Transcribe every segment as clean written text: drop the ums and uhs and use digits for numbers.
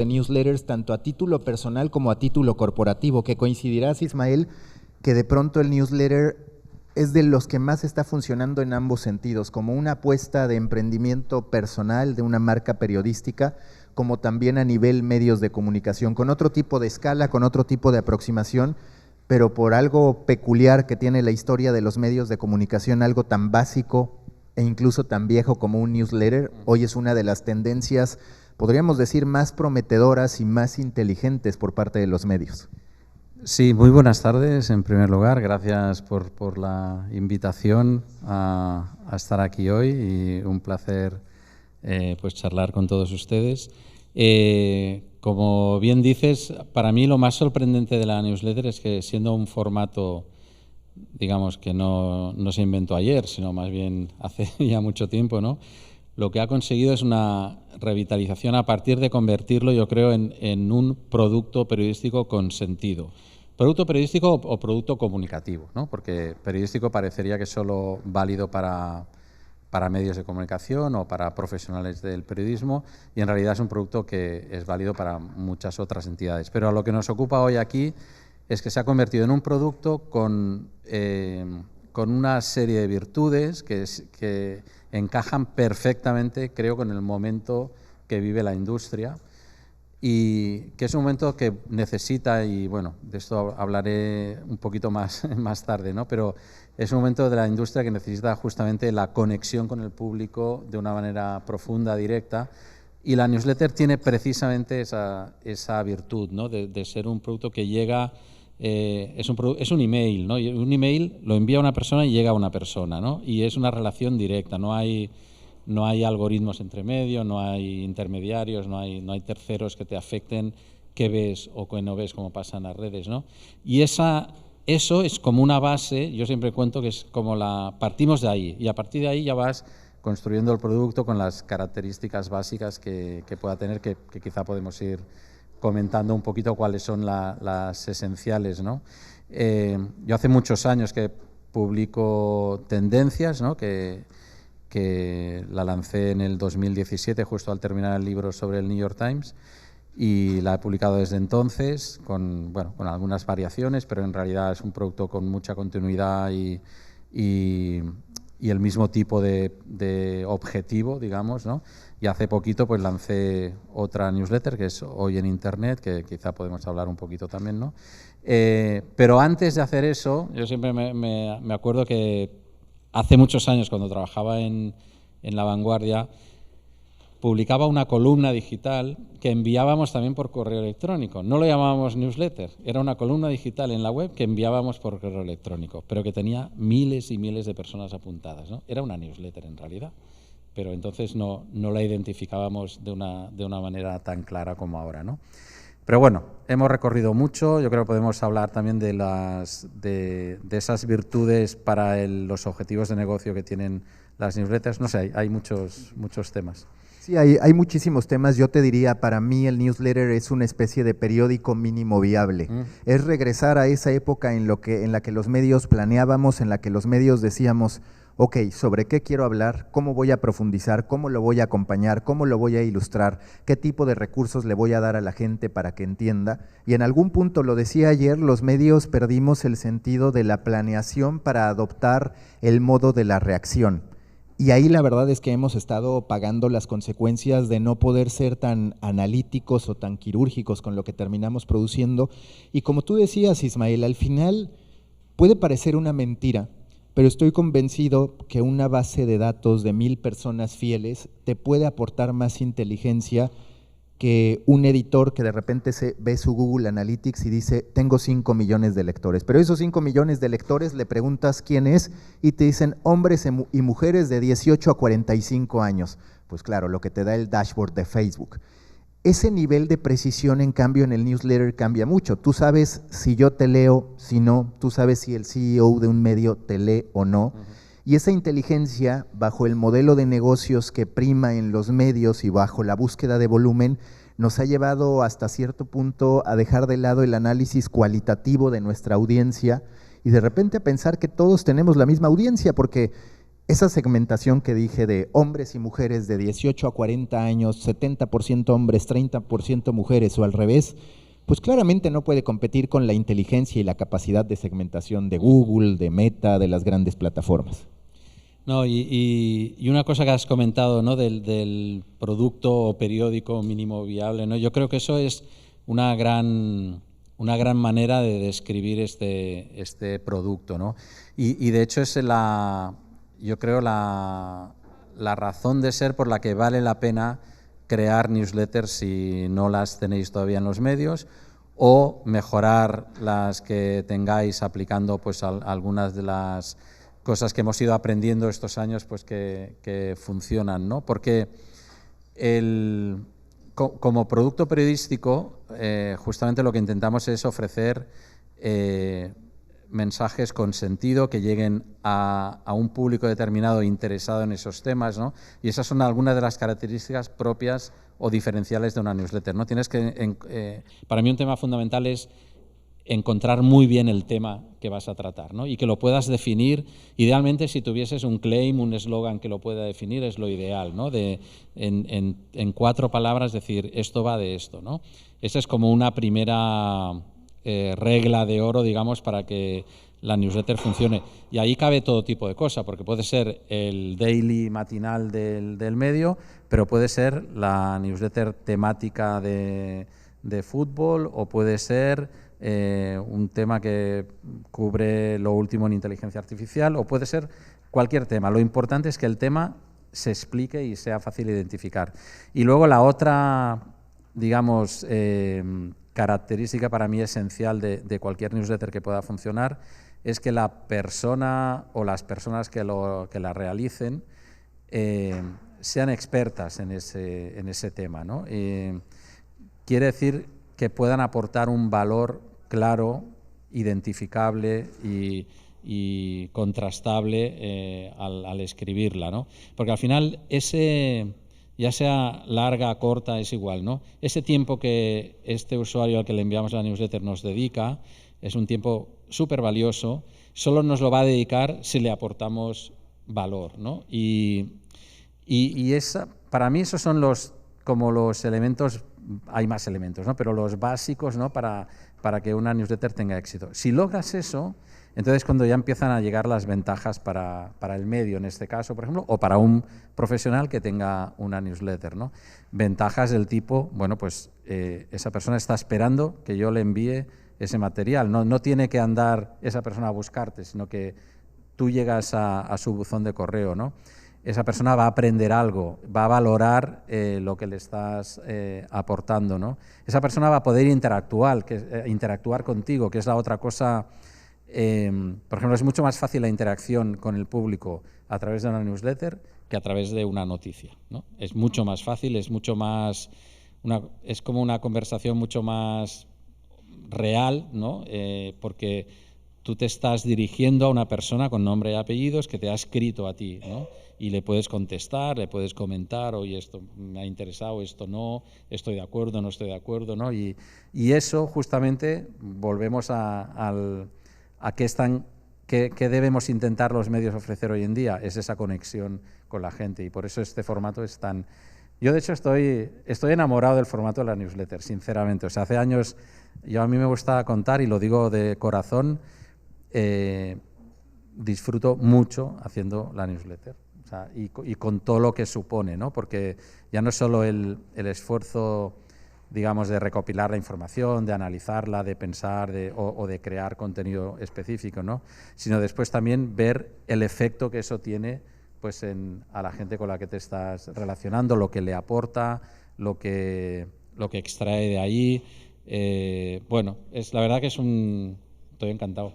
de newsletters tanto a título personal como a título corporativo, que coincidirás, Ismael, que de pronto el newsletter es de los que más está funcionando en ambos sentidos, como una apuesta de emprendimiento personal de una marca periodística, como también a nivel medios de comunicación, con otro tipo de escala, con otro tipo de aproximación, pero por algo peculiar que tiene la historia de los medios de comunicación, algo tan básico e incluso tan viejo como un newsletter, hoy es una de las tendencias, podríamos decir, más prometedoras y más inteligentes por parte de los medios. Sí, muy buenas tardes en primer lugar. Gracias por la invitación a estar aquí hoy y un placer pues charlar con todos ustedes. Como bien dices, para mí lo más sorprendente de la newsletter es que siendo un formato, digamos, que no se inventó ayer, sino más bien hace ya mucho tiempo, ¿no? Lo que ha conseguido es una revitalización a partir de convertirlo, yo creo, en un producto periodístico con sentido. Producto periodístico o producto comunicativo, ¿no? Porque periodístico parecería que es solo válido para medios de comunicación o para profesionales del periodismo, y en realidad es un producto que es válido para muchas otras entidades. Pero a lo que nos ocupa hoy aquí es que se ha convertido en un producto con una serie de virtudes que encajan perfectamente, creo, con el momento que vive la industria, y que es un momento que necesita, y bueno, de esto hablaré un poquito más tarde, ¿no? Pero es un momento de la industria que necesita justamente la conexión con el público de una manera profunda, directa, y la newsletter tiene precisamente esa virtud, ¿no? De ser un producto que llega, es un email, ¿no? Y un email lo envía una persona y llega a una persona, ¿no? Y es una relación directa, no hay algoritmos entre medio, no hay intermediarios, no hay terceros que te afecten qué ves o qué no ves, como pasa en las redes, ¿no? Y eso es como una base, yo siempre cuento que es como partimos de ahí, y a partir de ahí ya vas construyendo el producto con las características básicas que pueda tener, que quizá podemos ir comentando un poquito cuáles son las esenciales, ¿no? Yo hace muchos años que publico Tendencias, ¿no? que la lancé en el 2017, justo al terminar el libro sobre el New York Times, y la he publicado desde entonces con algunas variaciones, pero en realidad es un producto con mucha continuidad y el mismo tipo de objetivo, digamos, ¿no? Y hace poquito pues lancé otra newsletter, que es Hoy en Internet, que quizá podemos hablar un poquito también, ¿no? Pero antes de hacer eso, yo siempre me acuerdo que hace muchos años, cuando trabajaba en La Vanguardia, publicaba una columna digital que enviábamos también por correo electrónico. No lo llamábamos newsletter, era una columna digital en la web que enviábamos por correo electrónico, pero que tenía miles y miles de personas apuntadas, ¿no? Era una newsletter en realidad, pero entonces no la identificábamos de una manera tan clara como ahora, ¿no? Pero bueno, hemos recorrido mucho. Yo creo que podemos hablar también de esas virtudes para los objetivos de negocio que tienen las newsletters. No sé, hay muchos temas. Sí, hay muchísimos temas. Yo te diría, para mí el newsletter es una especie de periódico mínimo viable. Es regresar a esa época en la que los medios planeábamos, en la que los medios decíamos, ok, ¿sobre qué quiero hablar? ¿Cómo voy a profundizar? ¿Cómo lo voy a acompañar? ¿Cómo lo voy a ilustrar? ¿Qué tipo de recursos le voy a dar a la gente para que entienda? Y en algún punto, lo decía ayer, los medios perdimos el sentido de la planeación para adoptar el modo de la reacción. Y ahí la verdad es que hemos estado pagando las consecuencias de no poder ser tan analíticos o tan quirúrgicos con lo que terminamos produciendo. Y como tú decías, Ismael, al final puede parecer una mentira, pero estoy convencido que una base de datos de 1000 personas fieles te puede aportar más inteligencia que un editor que de repente ve su Google Analytics y dice, tengo 5 millones de lectores, pero esos 5 millones de lectores le preguntas quién es y te dicen hombres y mujeres de 18 a 45 años. Pues claro, lo que te da el dashboard de Facebook. Ese nivel de precisión, en cambio, en el newsletter cambia mucho. Tú sabes si yo te leo, si no, tú sabes si el CEO de un medio te lee o no. Y esa inteligencia, bajo el modelo de negocios que prima en los medios y bajo la búsqueda de volumen, nos ha llevado hasta cierto punto a dejar de lado el análisis cualitativo de nuestra audiencia y de repente a pensar que todos tenemos la misma audiencia, porque Esa segmentación que dije de hombres y mujeres de 18 a 40 años, 70% hombres, 30% mujeres o al revés, pues claramente no puede competir con la inteligencia y la capacidad de segmentación de Google, de Meta, de las grandes plataformas. No, y una cosa que has comentado, ¿no? del producto o periódico mínimo viable, ¿no? Yo creo que eso es una gran manera de describir este producto, ¿no? Y de hecho es yo creo la razón de ser por la que vale la pena crear newsletters si no las tenéis todavía en los medios, o mejorar las que tengáis aplicando pues algunas de las cosas que hemos ido aprendiendo estos años pues que funcionan, ¿no? Porque como producto periodístico justamente lo que intentamos es ofrecer mensajes con sentido que lleguen a un público determinado interesado en esos temas, ¿no? Y esas son algunas de las características propias o diferenciales de una newsletter, ¿no? Tienes que Para mí un tema fundamental es encontrar muy bien el tema que vas a tratar, ¿no? Y que lo puedas definir. Idealmente, si tuvieses un claim, un eslogan que lo pueda definir, es lo ideal, ¿no? En 4 palabras decir, esto va de esto, ¿no? Esa es como una primera regla de oro, digamos, para que la newsletter funcione. Y ahí cabe todo tipo de cosas, porque puede ser el daily matinal del medio, pero puede ser la newsletter temática de fútbol, o puede ser un tema que cubre lo último en inteligencia artificial, o puede ser cualquier tema. Lo importante es que el tema se explique y sea fácil de identificar. Y luego la otra, digamos, característica para mí esencial de cualquier newsletter que pueda funcionar es que la persona o las personas que la realicen sean expertas en ese tema, ¿no? Quiere decir que puedan aportar un valor claro, identificable y contrastable al escribirla, ¿no? Porque al final ya sea larga, corta, es igual, ¿no? Ese tiempo que este usuario al que le enviamos la newsletter nos dedica es un tiempo súper valioso, solo nos lo va a dedicar si le aportamos valor, ¿no? Y para mí esos son los elementos, hay más elementos, ¿no? Pero los básicos, ¿no? para que una newsletter tenga éxito. Si logras eso, entonces cuando ya empiezan a llegar las ventajas para el medio, en este caso, por ejemplo, o para un profesional que tenga una newsletter, ¿no? Ventajas del tipo, bueno, pues esa persona está esperando que yo le envíe ese material. No tiene que andar esa persona a buscarte, sino que tú llegas a su buzón de correo, ¿no? Esa persona va a aprender algo, va a valorar lo que le estás aportando, ¿no? Esa persona va a poder interactuar contigo, que es la otra cosa. Por ejemplo, es mucho más fácil la interacción con el público a través de una newsletter que a través de una noticia, ¿no? Es mucho más fácil, es mucho más es como una conversación mucho más real, ¿no? Porque tú te estás dirigiendo a una persona con nombre y apellidos que te ha escrito a ti, ¿no? Y le puedes contestar, le puedes comentar, oye, esto me ha interesado, esto no, estoy de acuerdo, no estoy de acuerdo, ¿no? Y eso justamente volvemos a qué debemos intentar los medios ofrecer hoy en día, es esa conexión con la gente, y por eso este formato es tan... Yo, de hecho, estoy enamorado del formato de la newsletter, sinceramente. O sea, hace años a mí me gusta contar, y lo digo de corazón, disfruto mucho haciendo la newsletter. O sea, y con todo lo que supone, ¿no? Porque ya no es solo el esfuerzo, digamos, de recopilar la información, de analizarla, de pensar o de crear contenido específico, ¿no? Sino después también ver el efecto que eso tiene pues a la gente con la que te estás relacionando, lo que le aporta, lo que extrae de ahí. Bueno, la verdad que estoy encantado.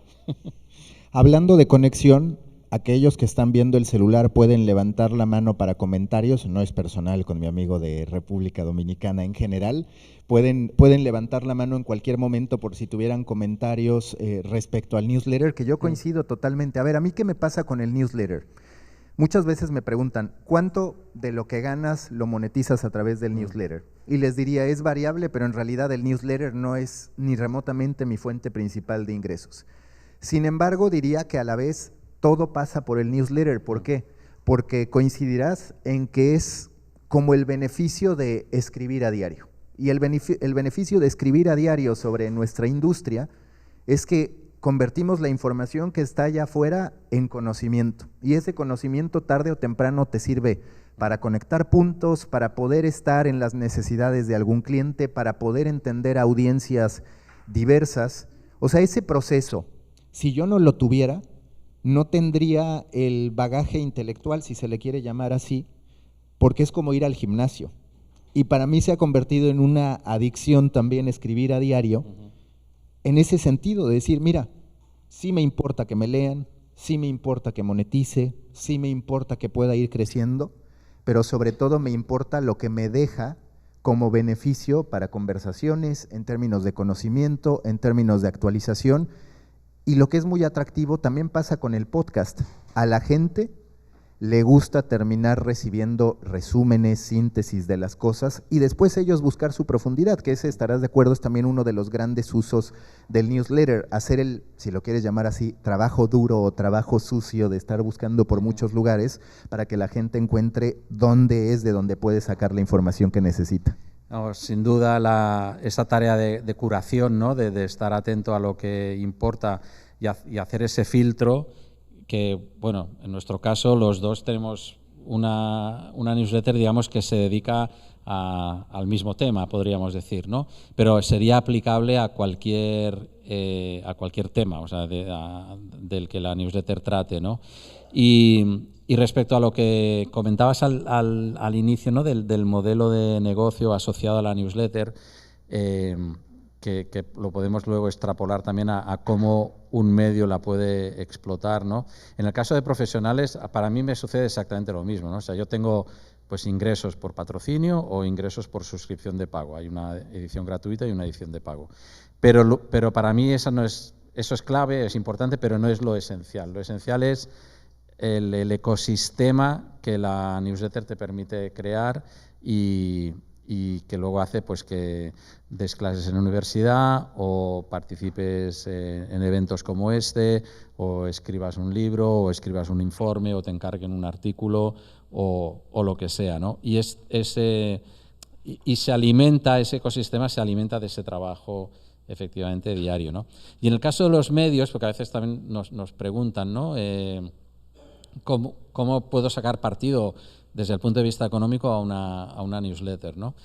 Hablando de conexión, aquellos que están viendo el celular pueden levantar la mano para comentarios, no es personal con mi amigo de República Dominicana en general, pueden levantar la mano en cualquier momento por si tuvieran comentarios respecto al newsletter, que yo coincido totalmente. A ver, ¿a mí qué me pasa con el newsletter? Muchas veces me preguntan, ¿cuánto de lo que ganas lo monetizas a través del newsletter? Y les diría, es variable, pero en realidad el newsletter no es ni remotamente mi fuente principal de ingresos. Sin embargo, diría que a la vez todo pasa por el newsletter. ¿Por qué? porque coincidirás en que es como el beneficio de escribir a diario. Y el beneficio de escribir a diario sobre nuestra industria es que convertimos la información que está allá afuera en conocimiento. Y ese conocimiento tarde o temprano te sirve para conectar puntos, para poder estar en las necesidades de algún cliente, para poder entender audiencias diversas. O sea, ese proceso, si yo no lo tuviera, no tendría el bagaje intelectual, si se le quiere llamar así, porque es como ir al gimnasio. Y para mí se ha convertido en una adicción también escribir a diario, en ese sentido de decir, mira, sí me importa que me lean, sí me importa que monetice, sí me importa que pueda ir creciendo, pero sobre todo me importa lo que me deja como beneficio para conversaciones, en términos de conocimiento, en términos de actualización. Y lo que es muy atractivo también pasa con el podcast. A la gente le gusta terminar recibiendo resúmenes, síntesis de las cosas y después ellos buscar su profundidad, que ese, estarás de acuerdo, es también uno de los grandes usos del newsletter, hacer el, si lo quieres llamar así, trabajo duro o trabajo sucio de estar buscando por muchos lugares para que la gente encuentre dónde es de donde puede sacar la información que necesita. No, sin duda esa tarea de curación, ¿no? de estar atento a lo que importa y hacer ese filtro, que, bueno, en nuestro caso los dos tenemos una newsletter, digamos, que se dedica al mismo tema, podríamos decir, ¿no? Pero sería aplicable a cualquier tema, o sea, del que la newsletter trate, ¿no? Y respecto a lo que comentabas al inicio, ¿no? del modelo de negocio asociado a la newsletter, que lo podemos luego extrapolar también a cómo un medio la puede explotar, ¿no? En el caso de profesionales, para mí me sucede exactamente lo mismo, ¿no? O sea, yo tengo pues ingresos por patrocinio o ingresos por suscripción de pago. Hay una edición gratuita y una edición de pago. Pero para mí eso es clave, es importante, pero no es lo esencial. Lo esencial es el ecosistema que la newsletter te permite crear y que luego hace pues que des clases en la universidad o participes en eventos como este, o escribas un libro, o escribas un informe, o te encarguen un artículo, o lo que sea, ¿no? Y se alimenta, ese ecosistema se alimenta de ese trabajo efectivamente diario, ¿no? Y en el caso de los medios, porque a veces también nos preguntan, ¿no? ¿Cómo puedo sacar partido desde el punto de vista económico a una newsletter, ¿no?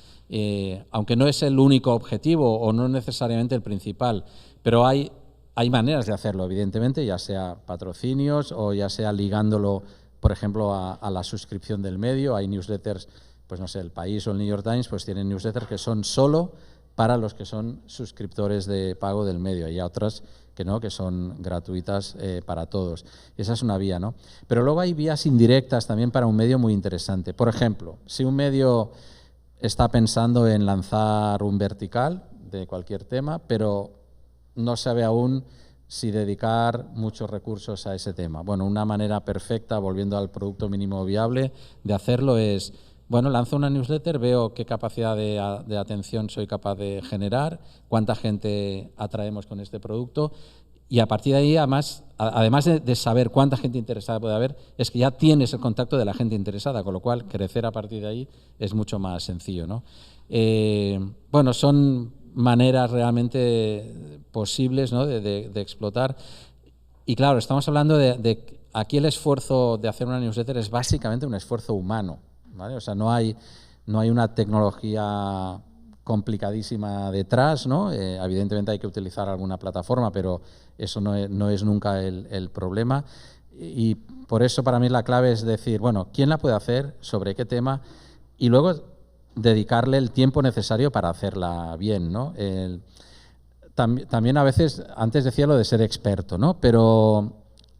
Aunque no es el único objetivo o no necesariamente el principal, pero hay maneras de hacerlo, evidentemente, ya sea patrocinios o ya sea ligándolo, por ejemplo, a la suscripción del medio. Hay newsletters, pues no sé, El País o el New York Times, pues tienen newsletters que son solo para los que son suscriptores de pago del medio. Hay otras que no, que son gratuitas para todos. Esa es una vía, ¿no? Pero luego hay vías indirectas también para un medio muy interesante. Por ejemplo, si un medio está pensando en lanzar un vertical de cualquier tema, pero no sabe aún si dedicar muchos recursos a ese tema. Bueno, una manera perfecta, volviendo al producto mínimo viable, de hacerlo es, bueno, lanzo una newsletter, veo qué capacidad de atención soy capaz de generar, cuánta gente atraemos con este producto, y a partir de ahí, además de saber cuánta gente interesada puede haber, es que ya tienes el contacto de la gente interesada, con lo cual crecer a partir de ahí es mucho más sencillo, ¿no? Bueno, son maneras realmente posibles, ¿no? de explotar. Y claro, estamos hablando de aquí el esfuerzo de hacer una newsletter es básicamente un esfuerzo humano, ¿vale? O sea, no hay una tecnología complicadísima detrás, ¿no? Evidentemente hay que utilizar alguna plataforma, pero eso no es nunca el problema. Y por eso para mí la clave es decir, bueno, ¿quién la puede hacer? ¿Sobre qué tema? Y luego dedicarle el tiempo necesario para hacerla bien, ¿no? También a veces, antes decía lo de ser experto, ¿no? Pero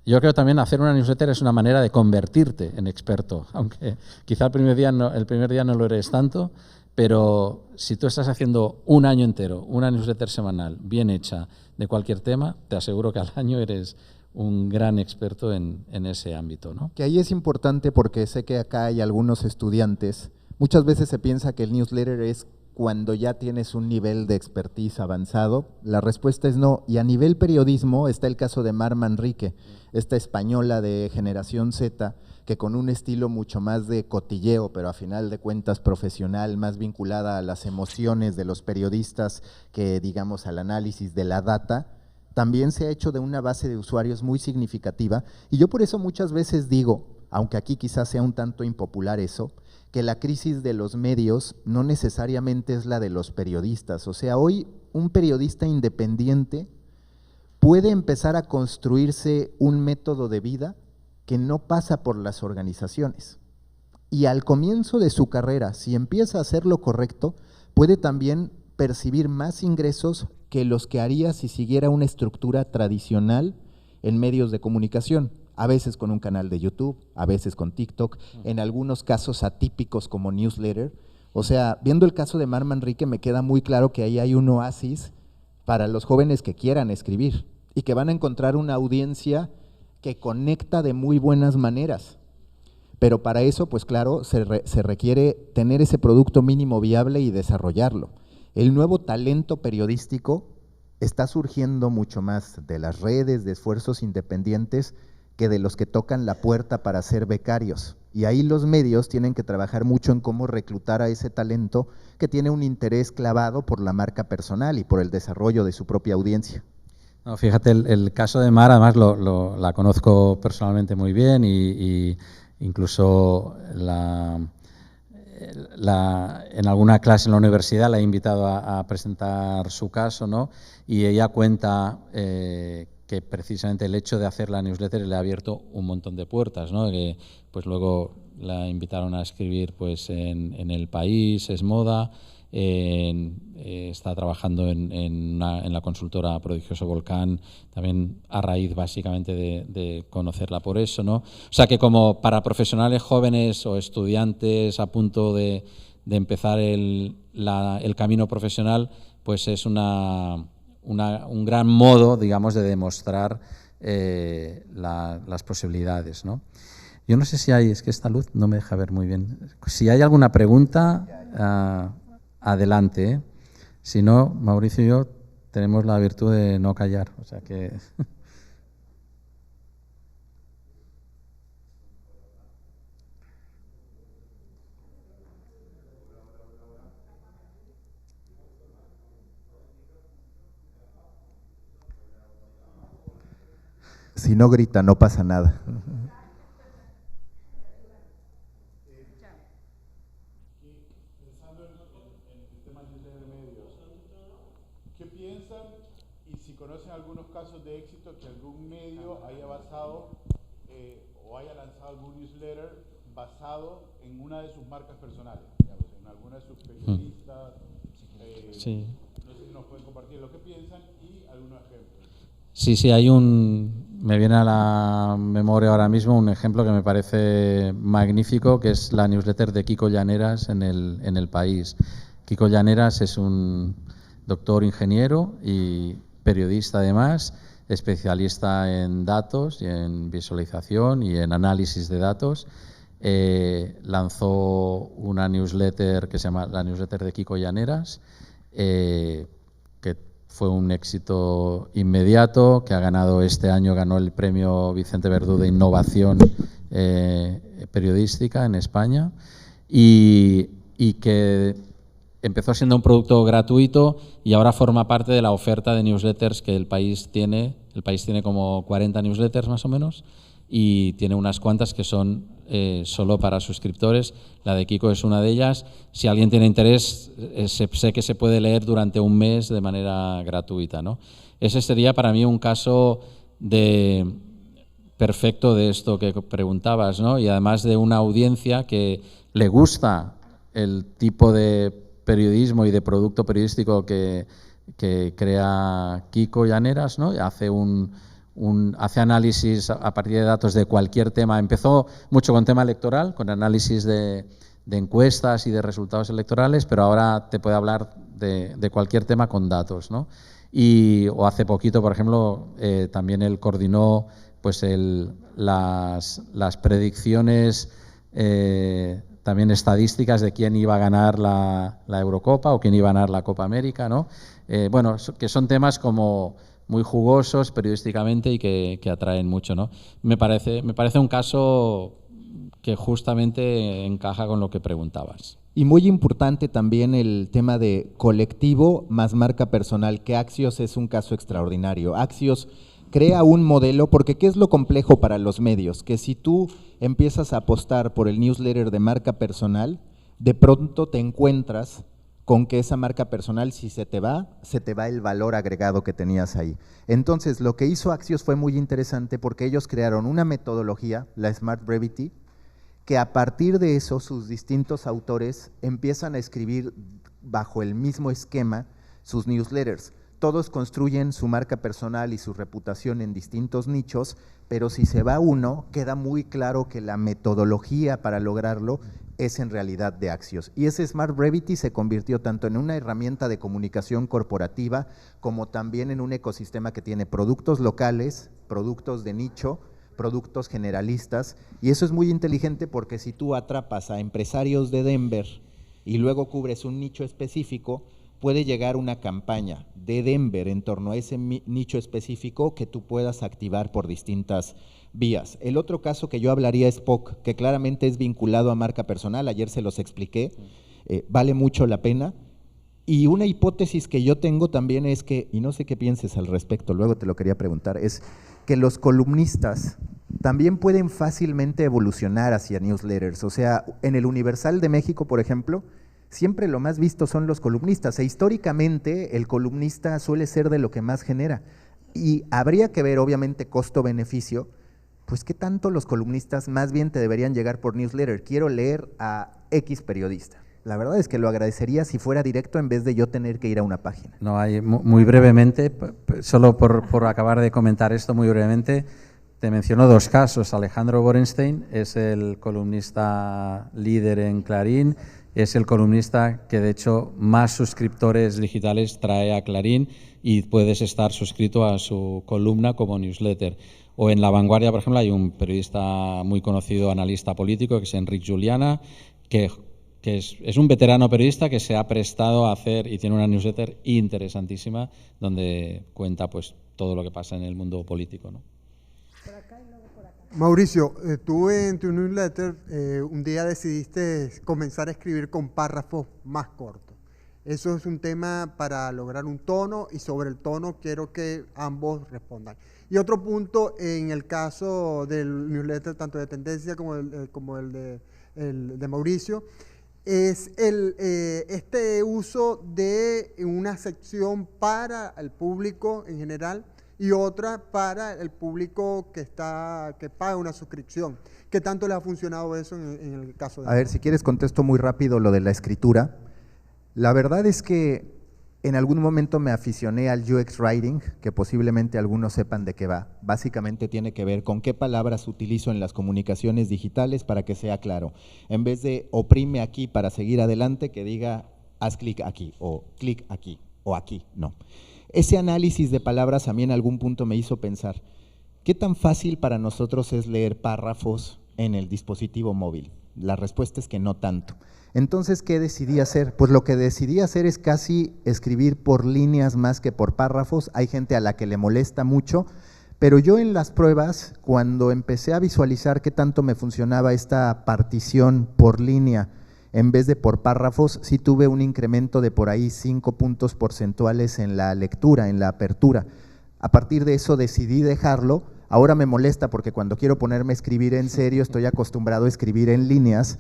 yo creo también hacer una newsletter es una manera de convertirte en experto, aunque quizá el primer día no lo eres tanto, pero si tú estás haciendo un año entero una newsletter semanal bien hecha de cualquier tema, te aseguro que al año eres un gran experto en ese ámbito, ¿no? Que ahí es importante porque sé que acá hay algunos estudiantes. Muchas veces se piensa que el newsletter es cuando ya tienes un nivel de expertise avanzado? La respuesta es no. Y a nivel periodismo está el caso de Mar Manrique, esta española de generación Z, que con un estilo mucho más de cotilleo, pero a final de cuentas profesional, más vinculada a las emociones de los periodistas que, digamos, al análisis de la data, también se ha hecho de una base de usuarios muy significativa. Y yo por eso muchas veces digo, aunque aquí quizás sea un tanto impopular eso, que la crisis de los medios no necesariamente es la de los periodistas. O sea, hoy un periodista independiente puede empezar a construirse un método de vida que no pasa por las organizaciones. Y al comienzo de su carrera, si empieza a hacer lo correcto, puede también percibir más ingresos que los que haría si siguiera una estructura tradicional en medios de comunicación, a veces con un canal de YouTube, a veces con TikTok, en algunos casos atípicos como newsletter. O sea, viendo el caso de Mar Manrique, me queda muy claro que ahí hay un oasis para los jóvenes que quieran escribir y que van a encontrar una audiencia que conecta de muy buenas maneras. Pero para eso, pues claro, se requiere tener ese producto mínimo viable y desarrollarlo. El nuevo talento periodístico está surgiendo mucho más de las redes, de esfuerzos independientes, que de los que tocan la puerta para ser becarios. Y ahí los medios tienen que trabajar mucho en cómo reclutar a ese talento que tiene un interés clavado por la marca personal y por el desarrollo de su propia audiencia. No, fíjate, el caso de Mar, además la conozco personalmente muy bien y incluso en alguna clase en la universidad la he invitado a presentar su caso, ¿no? Y ella cuenta que precisamente el hecho de hacer la newsletter le ha abierto un montón de puertas, ¿no? Que pues luego la invitaron a escribir pues en El País, Es Moda, está trabajando en la consultora Prodigioso Volcán, también a raíz básicamente de conocerla por eso, ¿no? O sea que como para profesionales jóvenes o estudiantes a punto de empezar el camino profesional, pues es un gran modo, digamos, de demostrar las posibilidades, ¿no? Yo no sé si hay, es que esta luz no me deja ver muy bien. Si hay alguna pregunta, adelante, ¿eh? Si no, Mauricio y yo tenemos la virtud de no callar, o sea que… Si no grita, no pasa nada. Pensando en el tema de medios, ¿qué piensan y si conocen algunos casos de éxito que algún medio haya basado o haya lanzado algún newsletter basado en una de sus marcas personales, digamos, en alguna de sus periodistas? Sí. No sé si nos pueden compartir lo que piensan y algunos ejemplos. Sí, me viene a la memoria ahora mismo un ejemplo que me parece magnífico, que es la newsletter de Kiko Llaneras en El País. Kiko Llaneras es un doctor ingeniero y periodista además, especialista en datos y en visualización y en análisis de datos. Lanzó una newsletter que se llama la newsletter de Kiko Llaneras, que fue un éxito inmediato, que ganó el premio Vicente Verdú de Innovación Periodística en España y que empezó siendo un producto gratuito y ahora forma parte de la oferta de newsletters que El País tiene. El País tiene como 40 newsletters más o menos y tiene unas cuantas que son solo para suscriptores. La de Kiko es una de ellas. Si alguien tiene interés, sé que se puede leer durante un mes de manera gratuita, ¿no? Ese sería para mí un caso perfecto de esto que preguntabas, ¿no? Y además de una audiencia que le gusta el tipo de periodismo y de producto periodístico que crea Kiko Llaneras, ¿no? Hace análisis a partir de datos de cualquier tema. Empezó mucho con tema electoral, con análisis de encuestas y de resultados electorales, pero ahora te puede hablar de cualquier tema con datos, ¿no? O hace poquito, por ejemplo, también él coordinó pues las predicciones también estadísticas de quién iba a ganar la Eurocopa o quién iba a ganar la Copa América, ¿no? Bueno, que son temas como muy jugosos periodísticamente y que atraen mucho, ¿no? Me parece un caso que justamente encaja con lo que preguntabas. Y muy importante también el tema de colectivo más marca personal, que Axios es un caso extraordinario. Axios crea un modelo, porque ¿qué es lo complejo para los medios? Que si tú empiezas a apostar por el newsletter de marca personal, de pronto te encuentras con que esa marca personal, si se te va el valor agregado que tenías ahí. Entonces, lo que hizo Axios fue muy interesante porque ellos crearon una metodología, la Smart Brevity, que a partir de eso sus distintos autores empiezan a escribir bajo el mismo esquema sus newsletters. Todos construyen su marca personal y su reputación en distintos nichos, pero si se va uno, queda muy claro que la metodología para lograrlo es en realidad de Axios. Y ese Smart Brevity se convirtió tanto en una herramienta de comunicación corporativa como también en un ecosistema que tiene productos locales, productos de nicho, productos generalistas, y eso es muy inteligente porque si tú atrapas a empresarios de Denver y luego cubres un nicho específico, puede llegar una campaña de Denver en torno a ese nicho específico que tú puedas activar por distintas vías. El otro caso que yo hablaría es POC, que claramente es vinculado a marca personal, ayer se los expliqué, vale mucho la pena. Y una hipótesis que yo tengo también es que, y no sé qué pienses al respecto, luego te lo quería preguntar, es que los columnistas también pueden fácilmente evolucionar hacia newsletters. O sea, en el Universal de México, por ejemplo, siempre lo más visto son los columnistas, e históricamente el columnista suele ser de lo que más genera. Y habría que ver, obviamente, costo-beneficio, pues qué tanto los columnistas más bien te deberían llegar por newsletter. Quiero leer a X periodista. La verdad es que lo agradecería si fuera directo en vez de yo tener que ir a una página. No, hay muy brevemente, solo por acabar de comentar esto muy brevemente, te menciono dos casos. Alejandro Borenstein es el columnista líder en Clarín, es el columnista que de hecho más suscriptores digitales trae a Clarín y puedes estar suscrito a su columna como newsletter. O en La Vanguardia, por ejemplo, hay un periodista muy conocido, analista político, que es Enric Juliana, que es un veterano periodista que se ha prestado a hacer y tiene una newsletter interesantísima donde cuenta pues todo lo que pasa en el mundo político, ¿no? Por acá y luego por acá. Mauricio, tú en tu newsletter un día decidiste comenzar a escribir con párrafos más cortos. Eso es un tema para lograr un tono y sobre el tono quiero que ambos respondan. Y otro punto en el caso del newsletter, tanto de Tendencia como el de Mauricio, es este uso de una sección para el público en general y otra para el público que paga una suscripción. ¿Qué tanto le ha funcionado eso en el caso de… A ver, si quieres contesto muy rápido lo de la escritura. La verdad es que en algún momento me aficioné al UX Writing, que posiblemente algunos sepan de qué va. Básicamente tiene que ver con qué palabras utilizo en las comunicaciones digitales para que sea claro. En vez de oprime aquí para seguir adelante, que diga haz clic aquí o clic aquí o aquí, no. Ese análisis de palabras a mí en algún punto me hizo pensar, ¿qué tan fácil para nosotros es leer párrafos en el dispositivo móvil? La respuesta es que no tanto. Entonces, ¿qué decidí hacer? Pues lo que decidí hacer es casi escribir por líneas más que por párrafos. Hay gente a la que le molesta mucho, pero yo en las pruebas, cuando empecé a visualizar qué tanto me funcionaba esta partición por línea en vez de por párrafos, sí tuve un incremento de por ahí 5 puntos porcentuales en la lectura, en la apertura. A partir de eso decidí dejarlo. Ahora me molesta porque cuando quiero ponerme a escribir en serio, estoy acostumbrado a escribir en líneas.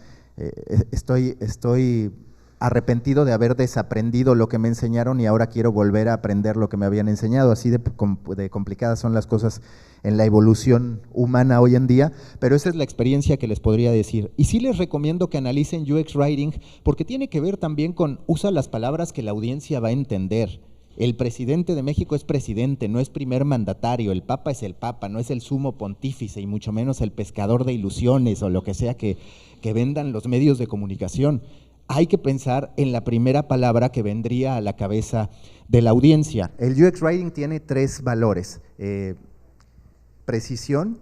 Estoy arrepentido de haber desaprendido lo que me enseñaron y ahora quiero volver a aprender lo que me habían enseñado. Así de complicadas son las cosas en la evolución humana hoy en día, pero esa es la experiencia que les podría decir. Y sí les recomiendo que analicen UX Writing porque tiene que ver también con usa las palabras que la audiencia va a entender. El presidente de México es presidente, no es primer mandatario, el papa es el papa, no es el sumo pontífice y mucho menos el pescador de ilusiones o lo que sea que vendan los medios de comunicación. Hay que pensar en la primera palabra que vendría a la cabeza de la audiencia. El UX Writing tiene 3 valores, precisión,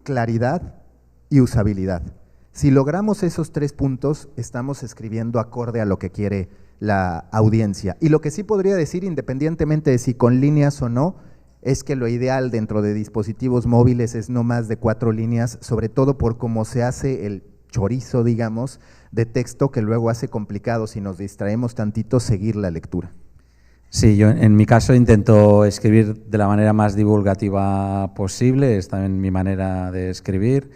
claridad y usabilidad. Si logramos esos 3 puntos, estamos escribiendo acorde a lo que quiere la audiencia. Y lo que sí podría decir, independientemente de si con líneas o no, es que lo ideal dentro de dispositivos móviles es no más de 4 líneas, sobre todo por cómo se hace el chorizo, digamos, de texto que luego hace complicado, si nos distraemos tantito, seguir la lectura. Sí, yo en mi caso intento escribir de la manera más divulgativa posible, es también mi manera de escribir,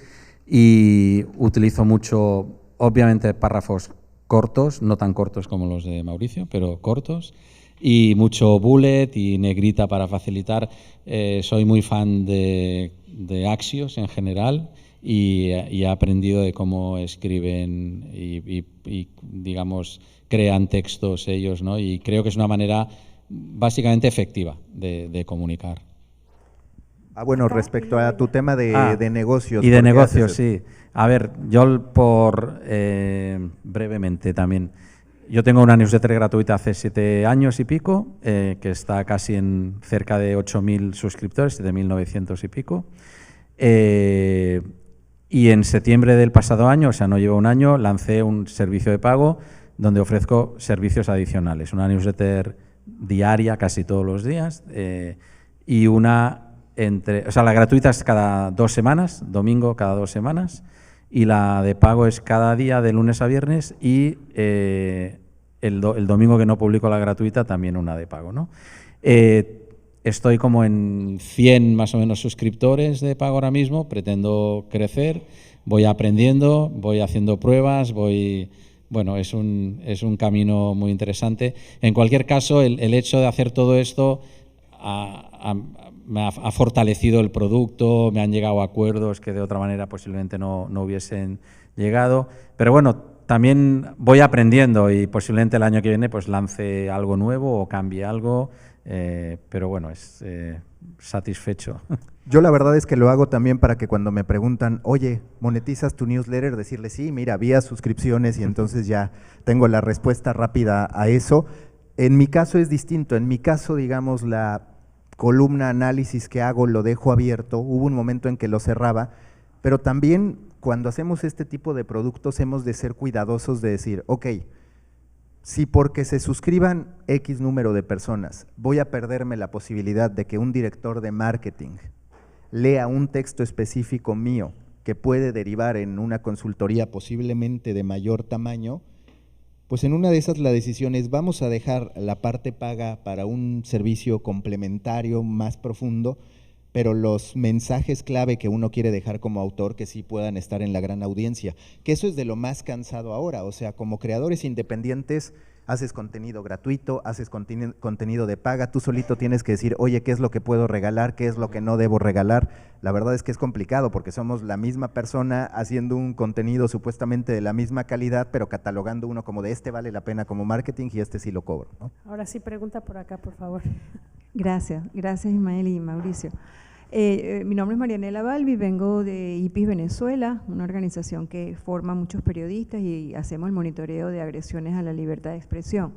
y utilizo mucho, obviamente, párrafos cortos, no tan cortos como los de Mauricio, pero cortos, y mucho bullet y negrita para facilitar. Soy muy fan de Axios en general y he aprendido de cómo escriben y digamos, crean textos ellos, ¿no? Y creo que es una manera básicamente efectiva de comunicar. Bueno, respecto a tu tema de negocios. Y de negocios, sí. A ver, yo brevemente también, yo tengo una newsletter gratuita hace 7 años y pico, que está casi en cerca de 8.000 suscriptores, 7.900 y pico. Y en septiembre del pasado año, o sea, no llevo un año, lancé un servicio de pago donde ofrezco servicios adicionales, una newsletter diaria casi todos los días y una la gratuita es cada 2 semanas, domingo cada 2 semanas, y la de pago es cada día de lunes a viernes y el domingo que no publico la gratuita también una de pago, ¿no? Estoy como en 100 más o menos suscriptores de pago ahora mismo, pretendo crecer, voy aprendiendo, voy haciendo pruebas, bueno, es un camino muy interesante. En cualquier caso, el hecho de hacer todo esto me ha fortalecido el producto, me han llegado a acuerdos que de otra manera posiblemente no hubiesen llegado. Pero bueno, también voy aprendiendo y posiblemente el año que viene pues lance algo nuevo o cambie algo, pero bueno, es satisfecho. Yo la verdad es que lo hago también para que cuando me preguntan, oye, ¿monetizas tu newsletter? Decirle, sí, mira, vía suscripciones, y entonces ya tengo la respuesta rápida a eso. En mi caso es distinto. En mi caso, digamos, la columna análisis que hago lo dejo abierto. Hubo un momento en que lo cerraba, pero también cuando hacemos este tipo de productos hemos de ser cuidadosos de decir, ok, si porque se suscriban X número de personas voy a perderme la posibilidad de que un director de marketing lea un texto específico mío que puede derivar en una consultoría posiblemente de mayor tamaño, pues en una de esas la decisión es vamos a dejar la parte paga para un servicio complementario más profundo, pero los mensajes clave que uno quiere dejar como autor que sí puedan estar en la gran audiencia, que eso es de lo más cansado ahora. O sea, como creadores independientes haces contenido gratuito, haces contenido de paga, tú solito tienes que decir, oye, ¿qué es lo que puedo regalar? ¿Qué es lo que no debo regalar? La verdad es que es complicado porque somos la misma persona haciendo un contenido supuestamente de la misma calidad, pero catalogando uno como de este vale la pena como marketing y este sí lo cobro, ¿no? Ahora sí, pregunta por acá, por favor. Gracias Ismael y Mauricio. Mi nombre es Marianela Balbi, vengo de IPIS Venezuela, una organización que forma muchos periodistas y hacemos el monitoreo de agresiones a la libertad de expresión.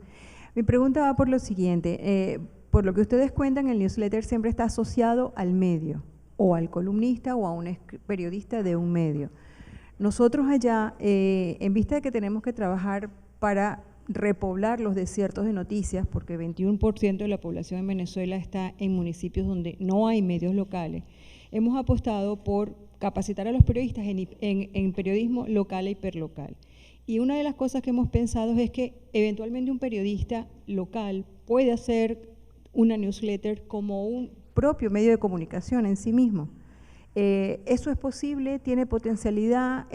Mi pregunta va por lo siguiente, por lo que ustedes cuentan, el newsletter siempre está asociado al medio, o al columnista o a un periodista de un medio. Nosotros allá, en vista de que tenemos que trabajar para repoblar los desiertos de noticias, porque 21% de la población en Venezuela está en municipios donde no hay medios locales, hemos apostado por capacitar a los periodistas en periodismo local e hiperlocal. Y una de las cosas que hemos pensado es que eventualmente un periodista local puede hacer una newsletter como un propio medio de comunicación en sí mismo. ¿Eso es posible? ¿Tiene potencialidad?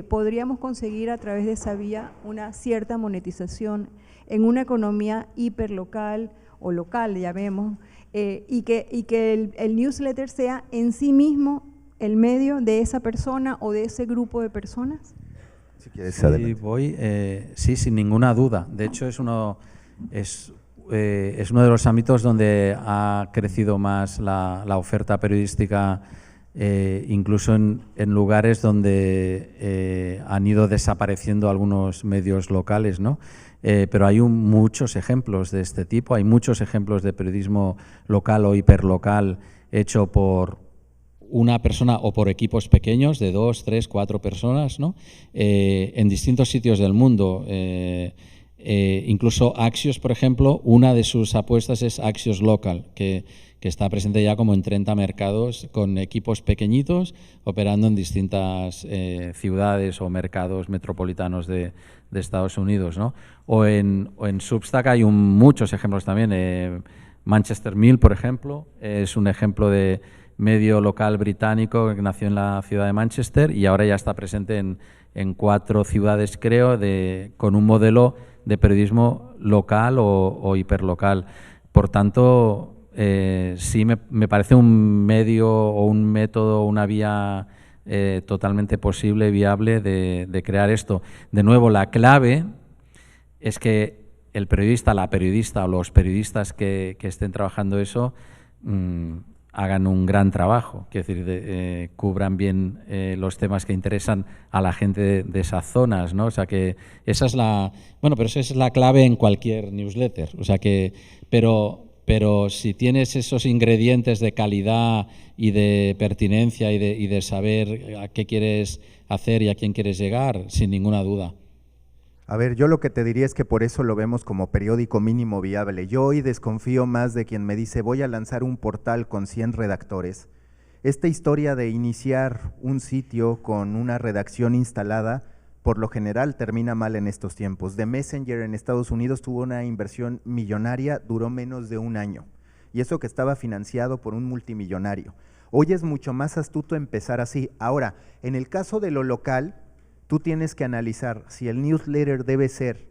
¿Podríamos conseguir a través de esa vía una cierta monetización en una economía hiperlocal o local, ya vemos, y que el newsletter sea en sí mismo el medio de esa persona o de ese grupo de personas? Si quieres, sí, sin ninguna duda. De hecho, es uno de los ámbitos donde ha crecido más la oferta periodística, incluso en lugares donde han ido desapareciendo algunos medios locales, ¿no? Pero hay muchos ejemplos de este tipo, hay muchos ejemplos de periodismo local o hiperlocal hecho por una persona o por equipos pequeños de 2, 3, 4 personas, ¿no? En distintos sitios del mundo. Incluso Axios, por ejemplo, una de sus apuestas es Axios Local, que está presente ya como en 30 mercados con equipos pequeñitos operando en distintas ciudades o mercados metropolitanos de Estados Unidos, ¿no? O en Substack hay muchos ejemplos también. Manchester Mill, por ejemplo, es un ejemplo de medio local británico que nació en la ciudad de Manchester y ahora ya está presente en 4 ciudades, creo, con un modelo de periodismo local o hiperlocal. Por tanto, sí me parece un medio o un método, una vía totalmente posible, viable de crear esto. De nuevo, la clave es que el periodista, la periodista o los periodistas que estén trabajando eso hagan un gran trabajo, quiero decir, cubran bien los temas que interesan a la gente de esas zonas, ¿no? O sea que esa es pero esa es la clave en cualquier newsletter. O sea que, pero si tienes esos ingredientes de calidad y de pertinencia y de saber a qué quieres hacer y a quién quieres llegar, sin ninguna duda. A ver, yo lo que te diría es que por eso lo vemos como periódico mínimo viable. Yo hoy desconfío más de quien me dice voy a lanzar un portal con 100 redactores. Esta historia de iniciar un sitio con una redacción instalada, por lo general termina mal en estos tiempos. The Messenger en Estados Unidos tuvo una inversión millonaria, duró menos de un año. Y eso que estaba financiado por un multimillonario. Hoy es mucho más astuto empezar así. Ahora, en el caso de lo local, tú tienes que analizar si el newsletter debe ser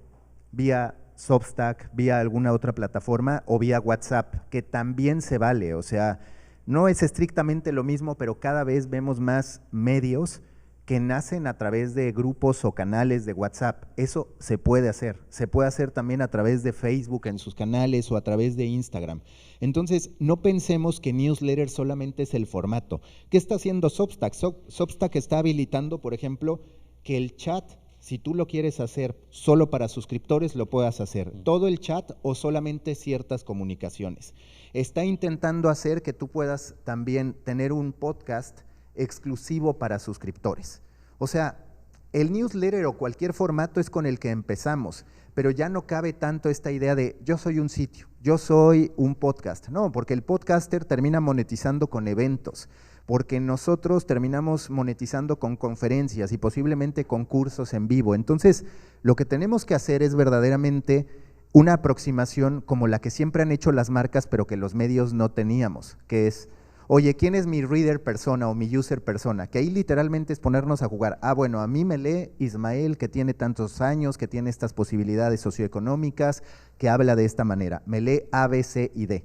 vía Substack, vía alguna otra plataforma o vía WhatsApp, que también se vale. O sea, no es estrictamente lo mismo, pero cada vez vemos más medios que nacen a través de grupos o canales de WhatsApp. Eso se puede hacer también a través de Facebook en sus canales o a través de Instagram. Entonces, no pensemos que newsletter solamente es el formato. ¿Qué está haciendo Substack? Substack está habilitando, por ejemplo, que el chat, si tú lo quieres hacer solo para suscriptores, lo puedas hacer. Todo el chat o solamente ciertas comunicaciones. Está intentando hacer que tú puedas también tener un podcast exclusivo para suscriptores. O sea, el newsletter o cualquier formato es con el que empezamos, pero ya no cabe tanto esta idea de yo soy un sitio, yo soy un podcast. No, porque el podcaster termina monetizando con eventos, porque nosotros terminamos monetizando con conferencias y posiblemente con cursos en vivo. Entonces, lo que tenemos que hacer es verdaderamente una aproximación como la que siempre han hecho las marcas, pero que los medios no teníamos, que es, oye, ¿quién es mi reader persona o mi user persona? Que ahí literalmente es ponernos a jugar. Bueno, a mí me lee Ismael, que tiene tantos años, que tiene estas posibilidades socioeconómicas, que habla de esta manera. Me lee A, B, C y D.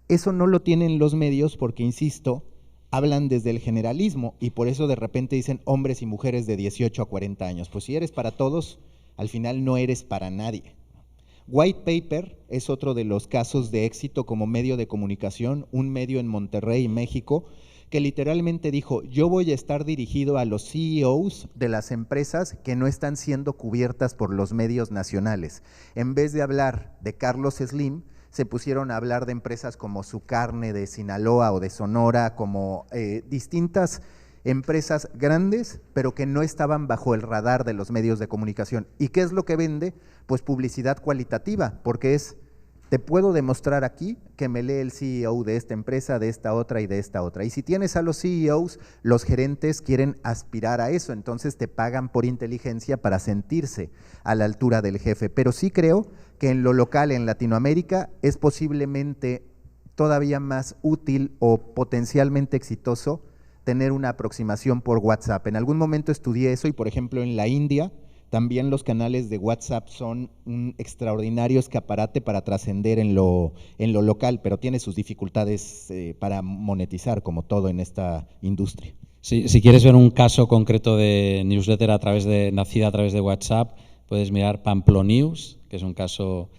Eso no lo tienen los medios porque, insisto, hablan desde el generalismo y por eso de repente dicen hombres y mujeres de 18 a 40 años. Pues si eres para todos, al final no eres para nadie. White Paper es otro de los casos de éxito como medio de comunicación, un medio en Monterrey, México, que literalmente dijo, yo voy a estar dirigido a los CEOs de las empresas que no están siendo cubiertas por los medios nacionales. En vez de hablar de Carlos Slim, se pusieron a hablar de empresas como Su Carne de Sinaloa o de Sonora, como distintas empresas grandes, pero que no estaban bajo el radar de los medios de comunicación. ¿Y qué es lo que vende? Pues publicidad cualitativa, porque te puedo demostrar aquí que me lee el CEO de esta empresa, de esta otra y de esta otra. Y si tienes a los CEOs, los gerentes quieren aspirar a eso, entonces te pagan por inteligencia para sentirse a la altura del jefe. Pero sí creo que en lo local, en Latinoamérica, es posiblemente todavía más útil o potencialmente exitoso tener una aproximación por WhatsApp. En algún momento estudié eso y, por ejemplo, en la India, también los canales de WhatsApp son un extraordinario escaparate para trascender en lo local, pero tiene sus dificultades para monetizar, como todo en esta industria. Sí, si quieres ver un caso concreto de newsletter nacida a través de WhatsApp, puedes mirar Pamplonews, que es un caso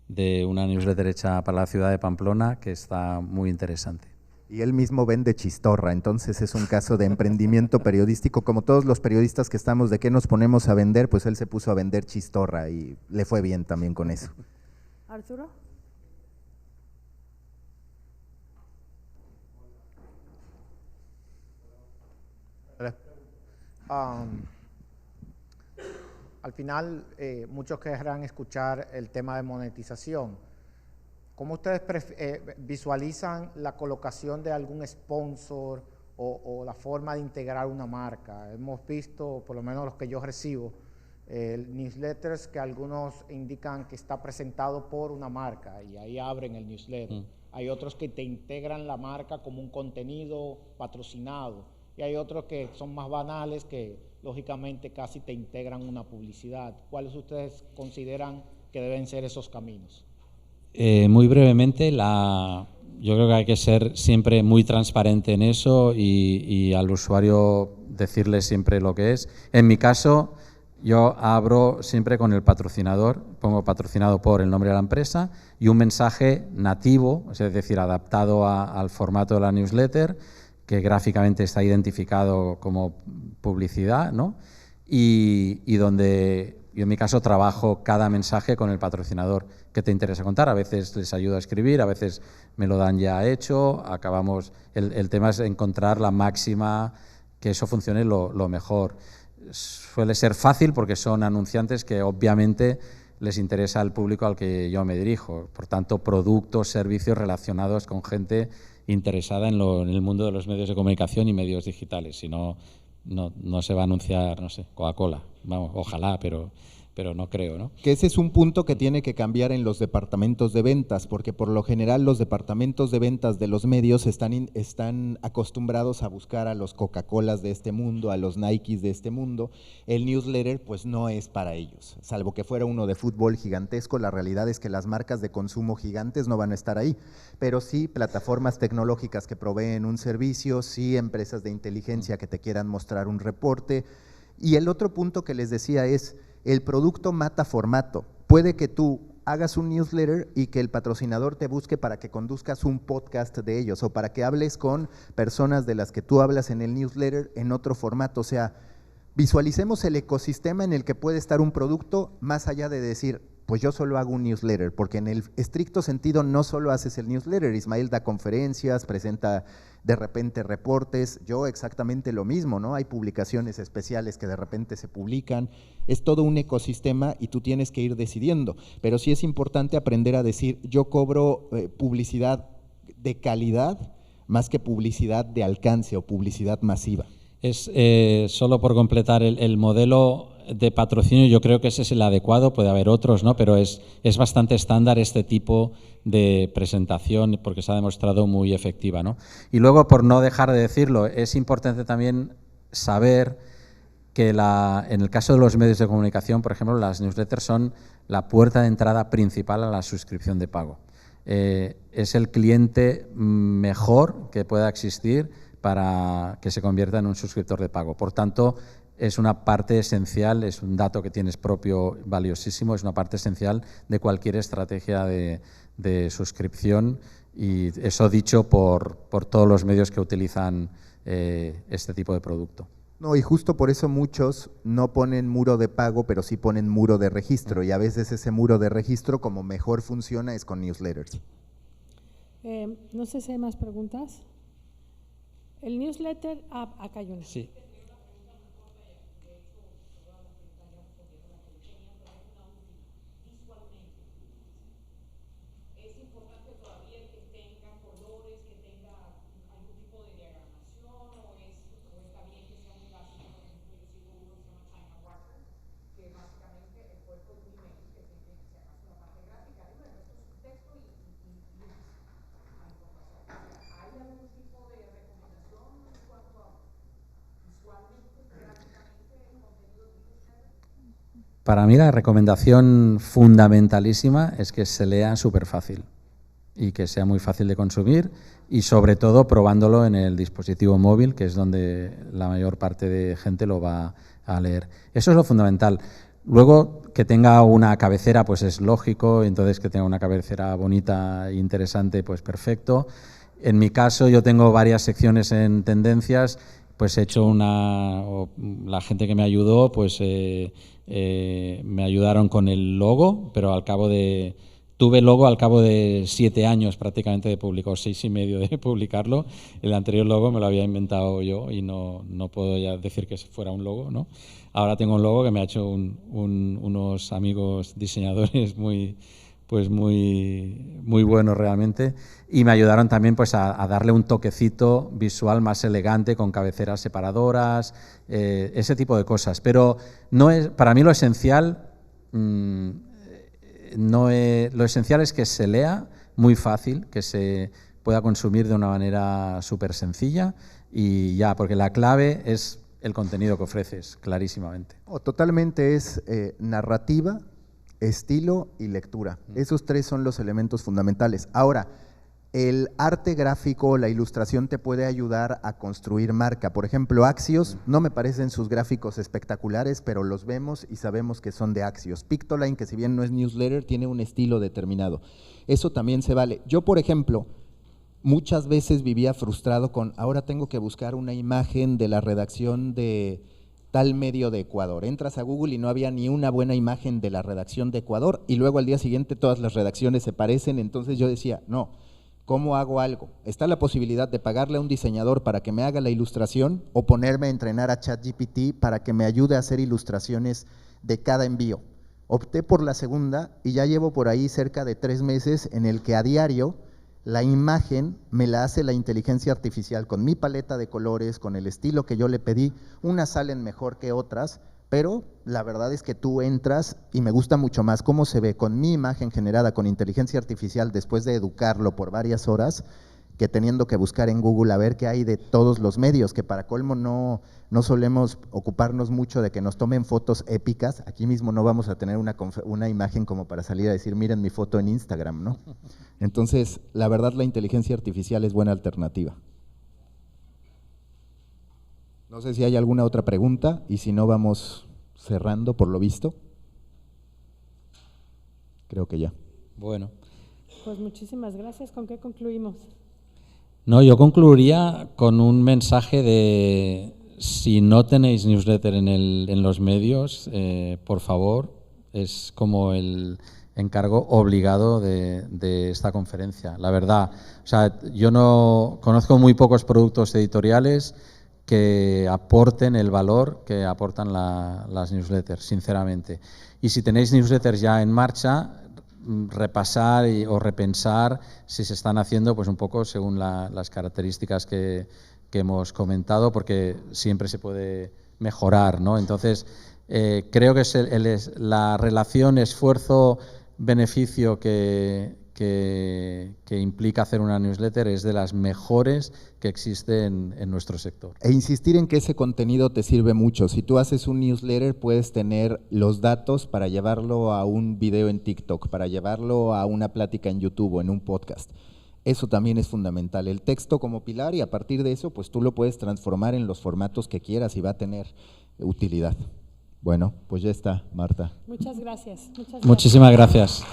de una newsletter hecha para la ciudad de Pamplona, que está muy interesante. Y él mismo vende chistorra, entonces es un caso de emprendimiento periodístico, como todos los periodistas que estamos, ¿de qué nos ponemos a vender? Pues él se puso a vender chistorra y le fue bien también con eso. Arturo. Al final, muchos querrán escuchar el tema de monetización. ¿Cómo ustedes visualizan la colocación de algún sponsor o la forma de integrar una marca? Hemos visto, por lo menos los que yo recibo, newsletters que algunos indican que está presentado por una marca y ahí abren el newsletter. Hay otros que te integran la marca como un contenido patrocinado y hay otros que son más banales que lógicamente casi te integran una publicidad. ¿Cuáles ustedes consideran que deben ser esos caminos? Muy brevemente, yo creo que hay que ser siempre muy transparente en eso y al usuario decirle siempre lo que es. En mi caso, yo abro siempre con el patrocinador, pongo patrocinado por el nombre de la empresa y un mensaje nativo, es decir, adaptado al formato de la newsletter, que gráficamente está identificado como publicidad, ¿no? Y donde yo en mi caso trabajo cada mensaje con el patrocinador. ¿Qué te interesa contar? A veces les ayudo a escribir, a veces me lo dan ya hecho, acabamos. El tema es encontrar la máxima, que eso funcione lo mejor. Suele ser fácil porque son anunciantes que obviamente les interesa al público al que yo me dirijo. Por tanto, productos, servicios relacionados con gente interesada en el mundo de los medios de comunicación y medios digitales. Si no, no se va a anunciar, no sé, Coca-Cola. Vamos, ojalá, pero no creo, ¿no? Que ese es un punto que tiene que cambiar en los departamentos de ventas, porque por lo general los departamentos de ventas de los medios están acostumbrados a buscar a los Coca-Colas de este mundo, a los Nikes de este mundo. El newsletter pues no es para ellos, salvo que fuera uno de fútbol gigantesco. La realidad es que las marcas de consumo gigantes no van a estar ahí, pero sí plataformas tecnológicas que proveen un servicio, sí empresas de inteligencia que te quieran mostrar un reporte. Y el otro punto que les decía es, el producto mata formato. Puede que tú hagas un newsletter y que el patrocinador te busque para que conduzcas un podcast de ellos o para que hables con personas de las que tú hablas en el newsletter en otro formato. O sea, visualicemos el ecosistema en el que puede estar un producto más allá de decir, pues yo solo hago un newsletter, porque en el estricto sentido no solo haces el newsletter. Ismael da conferencias, presenta de repente reportes, yo exactamente lo mismo, ¿no? Hay publicaciones especiales que de repente se publican, es todo un ecosistema y tú tienes que ir decidiendo, pero sí es importante aprender a decir, yo cobro publicidad de calidad más que publicidad de alcance o publicidad masiva. Es solo por completar el modelo de patrocinio, yo creo que ese es el adecuado, puede haber otros, ¿no? Pero es bastante estándar este tipo de presentación porque se ha demostrado muy efectiva, ¿no? Y luego, por no dejar de decirlo, es importante también saber que en el caso de los medios de comunicación, por ejemplo, las newsletters son la puerta de entrada principal a la suscripción de pago. Es el cliente mejor que pueda existir para que se convierta en un suscriptor de pago. Por tanto, es una parte esencial, es un dato que tienes propio valiosísimo, es una parte esencial de cualquier estrategia de suscripción, y eso dicho por todos los medios que utilizan este tipo de producto. No, y justo por eso muchos no ponen muro de pago, pero sí ponen muro de registro, y a veces ese muro de registro, como mejor funciona, es con newsletters. No sé si hay más preguntas. El newsletter, acá hay una. Sí. Para mí la recomendación fundamentalísima es que se lea súper fácil y que sea muy fácil de consumir, y sobre todo probándolo en el dispositivo móvil, que es donde la mayor parte de gente lo va a leer. Eso es lo fundamental. Luego, que tenga una cabecera, pues es lógico, entonces que tenga una cabecera bonita e interesante, pues perfecto. En mi caso, yo tengo varias secciones en tendencias, pues he hecho la gente que me ayudó, pues me ayudaron con el logo, pero al cabo de tuve logo al cabo de 7 años prácticamente de publicar, 6 y medio de publicarlo. El anterior logo me lo había inventado yo y no puedo ya decir que fuera un logo, ¿no? Ahora tengo un logo que me ha hecho unos amigos diseñadores muy buenos realmente, y me ayudaron también pues a darle un toquecito visual más elegante con cabeceras separadoras, ese tipo de cosas. Pero no es, para mí lo esencial lo esencial es que se lea muy fácil, que se pueda consumir de una manera súper sencilla y ya, porque la clave es el contenido que ofreces, clarísimamente. Totalmente es narrativa, estilo y lectura. Esos 3 son los elementos fundamentales. Ahora, el arte gráfico, la ilustración te puede ayudar a construir marca. Por ejemplo, Axios, no me parecen sus gráficos espectaculares, pero los vemos y sabemos que son de Axios. Pictoline, que si bien no es newsletter, tiene un estilo determinado. Eso también se vale. Yo, por ejemplo, muchas veces vivía frustrado con, ahora tengo que buscar una imagen de la redacción de tal medio de Ecuador. Entras a Google y no había ni una buena imagen de la redacción de Ecuador, y luego al día siguiente todas las redacciones se parecen. Entonces yo decía, no, ¿cómo hago algo? Está la posibilidad de pagarle a un diseñador para que me haga la ilustración o ponerme a entrenar a ChatGPT para que me ayude a hacer ilustraciones de cada envío. Opté por la segunda y ya llevo por ahí cerca de 3 meses en el que a diario la imagen me la hace la inteligencia artificial con mi paleta de colores, con el estilo que yo le pedí. Unas salen mejor que otras, pero la verdad es que tú entras y me gusta mucho más cómo se ve con mi imagen generada con inteligencia artificial después de educarlo por varias horas, que teniendo que buscar en Google a ver qué hay de todos los medios, que para colmo no solemos ocuparnos mucho de que nos tomen fotos épicas. Aquí mismo no vamos a tener una imagen como para salir a decir, miren mi foto en Instagram, ¿no? Entonces, la verdad, la inteligencia artificial es buena alternativa. No sé si hay alguna otra pregunta, y si no, vamos cerrando por lo visto. Creo que ya. Bueno. Pues muchísimas gracias. ¿Con qué concluimos? No, yo concluiría con un mensaje de, si no tenéis newsletter en los medios, por favor, es como el encargo obligado de esta conferencia. La verdad, o sea, yo no conozco muy pocos productos editoriales que aporten el valor que aportan las newsletters, sinceramente. Y si tenéis newsletters ya en marcha, repasar o repensar si se están haciendo pues un poco según las características que hemos comentado, porque siempre se puede mejorar, ¿no? Entonces, creo que la relación esfuerzo-beneficio que implica hacer una newsletter es de las mejores que existen en nuestro sector. E insistir en que ese contenido te sirve mucho. Si tú haces un newsletter, puedes tener los datos para llevarlo a un video en TikTok, para llevarlo a una plática en YouTube o en un podcast. Eso también es fundamental. El texto como pilar, y a partir de eso, pues tú lo puedes transformar en los formatos que quieras y va a tener utilidad. Bueno, pues ya está, Marta. Muchas gracias. Muchísimas gracias.